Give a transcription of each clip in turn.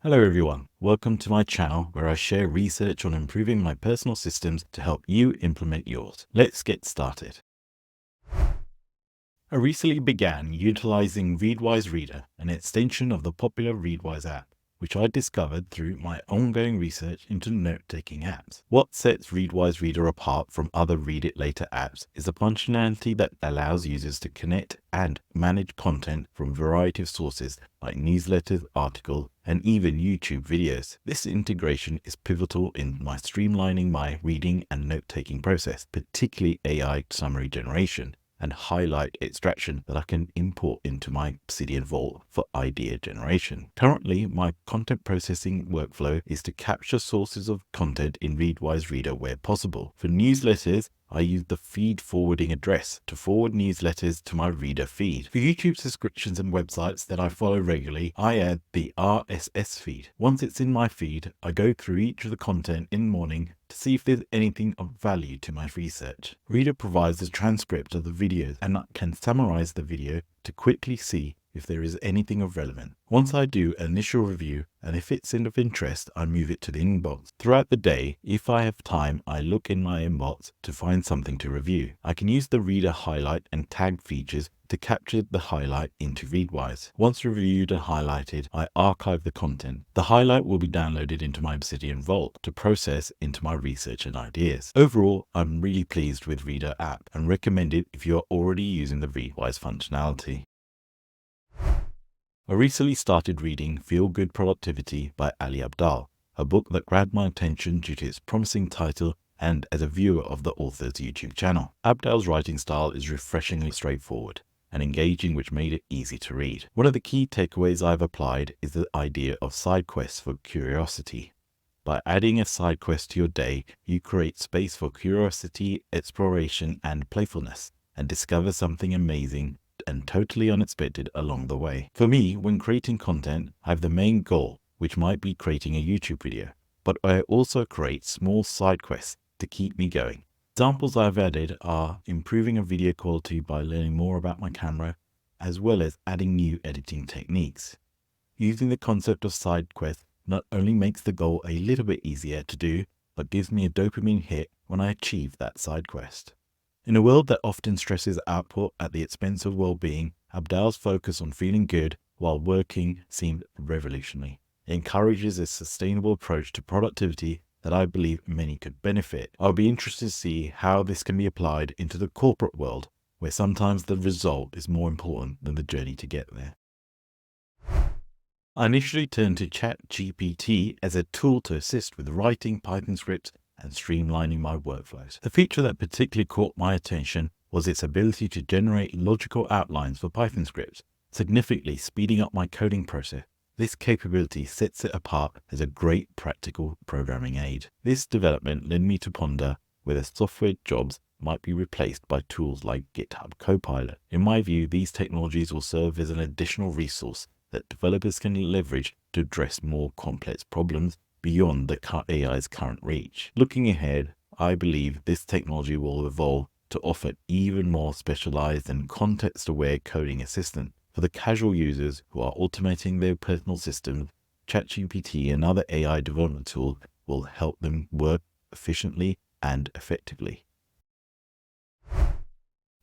Hello everyone, welcome to my channel where I share research on improving my personal systems to help you implement yours. Let's get started. I recently began utilizing ReadWise Reader, an extension of the popular ReadWise app, which I discovered through my ongoing research into note-taking apps. What sets ReadWise Reader apart from other Read It Later apps is the functionality that allows users to connect and manage content from a variety of sources like newsletters, articles, and even YouTube videos. This integration is pivotal in streamlining my reading and note-taking process, particularly AI summary generation and highlight extraction that I can import into my Obsidian Vault for idea generation. Currently, my content processing workflow is to capture sources of content in ReadWise Reader where possible. For newsletters, I use the feed forwarding address to forward newsletters to my reader feed. For YouTube subscriptions and websites that I follow regularly, I add the RSS feed. Once it's in my feed, I go through each of the content in the morning to see if there's anything of value to my research. Reader provides a transcript of the videos and I can summarize the video to quickly see if there is anything of relevance. Once I do an initial review, and if it's of interest, I move it to the inbox. Throughout the day, if I have time, I look in my inbox to find something to review. I can use the reader highlight and tag features to capture the highlight into ReadWise. Once reviewed and highlighted, I archive the content. The highlight will be downloaded into my Obsidian Vault to process into my research and ideas. Overall, I'm really pleased with Reader app and recommend it if you're already using the ReadWise functionality. I recently started reading Feel Good Productivity by Ali Abdaal, a book that grabbed my attention due to its promising title and as a viewer of the author's YouTube channel. Abdaal's writing style is refreshingly straightforward and engaging, which made it easy to read. One of the key takeaways I've applied is the idea of side quests for curiosity. By adding a side quest to your day, you create space for curiosity, exploration, and playfulness, and discover something amazing and totally unexpected along the way. For me, when creating content, I have the main goal, which might be creating a YouTube video, but I also create small side quests to keep me going. Examples I've added are improving a video quality by learning more about my camera, as well as adding new editing techniques. Using the concept of side quests not only makes the goal a little bit easier to do, but gives me a dopamine hit when I achieve that side quest. In a world that often stresses output at the expense of well-being, Abdaal's focus on feeling good while working seemed revolutionary. It encourages a sustainable approach to productivity that I believe many could benefit. I'll be interested to see how this can be applied into the corporate world, where sometimes the result is more important than the journey to get there. I initially turned to ChatGPT as a tool to assist with writing Python scripts and streamlining my workflows. The feature that particularly caught my attention was its ability to generate logical outlines for Python scripts, significantly speeding up my coding process. This capability sets it apart as a great practical programming aid. This development led me to ponder whether software jobs might be replaced by tools like GitHub Copilot. In my view, these technologies will serve as an additional resource that developers can leverage to address more complex problems beyond the AI's current reach. Looking ahead, I believe this technology will evolve to offer even more specialized and context-aware coding assistance. For the casual users who are automating their personal systems, ChatGPT and other AI development tools will help them work efficiently and effectively.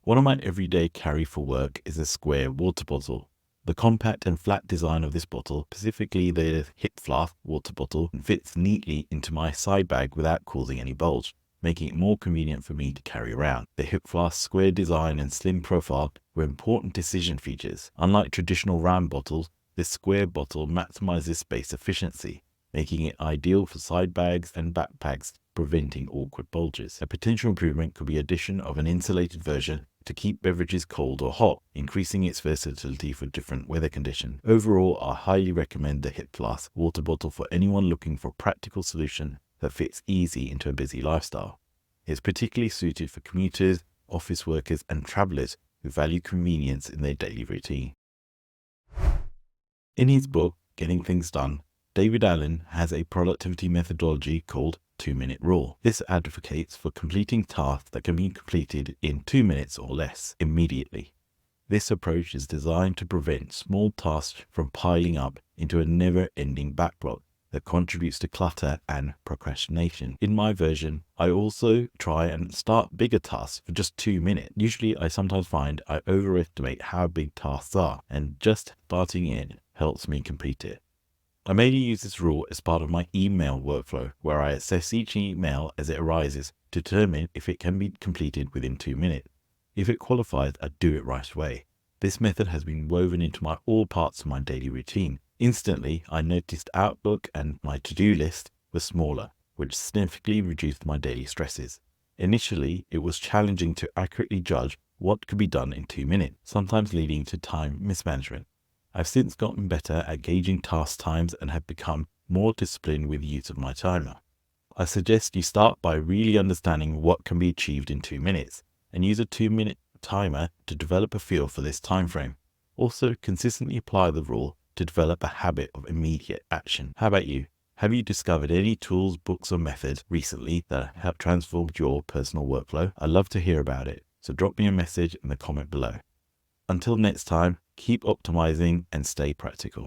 One of my everyday carry for work is a square water bottle. The compact and flat design of this bottle, specifically the Hip Flask water bottle, fits neatly into my side bag without causing any bulge, making it more convenient for me to carry around. The Hip Flask's square design and slim profile were important decision features. Unlike traditional round bottles, this square bottle maximizes space efficiency, making it ideal for side bags and backpacks, preventing awkward bulges. A potential improvement could be addition of an insulated version to keep beverages cold or hot, increasing its versatility for different weather conditions. Overall, I highly recommend the Hip Flask water bottle for anyone looking for a practical solution that fits easy into a busy lifestyle. It's particularly suited for commuters, office workers, and travelers who value convenience in their daily routine. In his book, Getting Things Done, David Allen has a productivity methodology called 2-minute rule. This advocates for completing tasks that can be completed in 2 minutes or less immediately. This approach is designed to prevent small tasks from piling up into a never-ending backlog that contributes to clutter and procrastination. In my version, I also try and start bigger tasks for just 2 minutes. Usually, I sometimes find I overestimate how big tasks are, and just starting it helps me complete it. I mainly use this rule as part of my email workflow, where I assess each email as it arises to determine if it can be completed within 2 minutes. If it qualifies, I do it right away. This method has been woven into all parts of my daily routine. Instantly, I noticed Outlook and my to-do list were smaller, which significantly reduced my daily stresses. Initially, it was challenging to accurately judge what could be done in 2 minutes, sometimes leading to time mismanagement. I've since gotten better at gauging task times and have become more disciplined with the use of my timer. I suggest you start by really understanding what can be achieved in 2 minutes and use a 2-minute timer to develop a feel for this time frame. Also, consistently apply the rule to develop a habit of immediate action. How about you? Have you discovered any tools, books, or methods recently that have transformed your personal workflow? I'd love to hear about it, so drop me a message in the comment below. Until next time, keep optimizing and stay practical.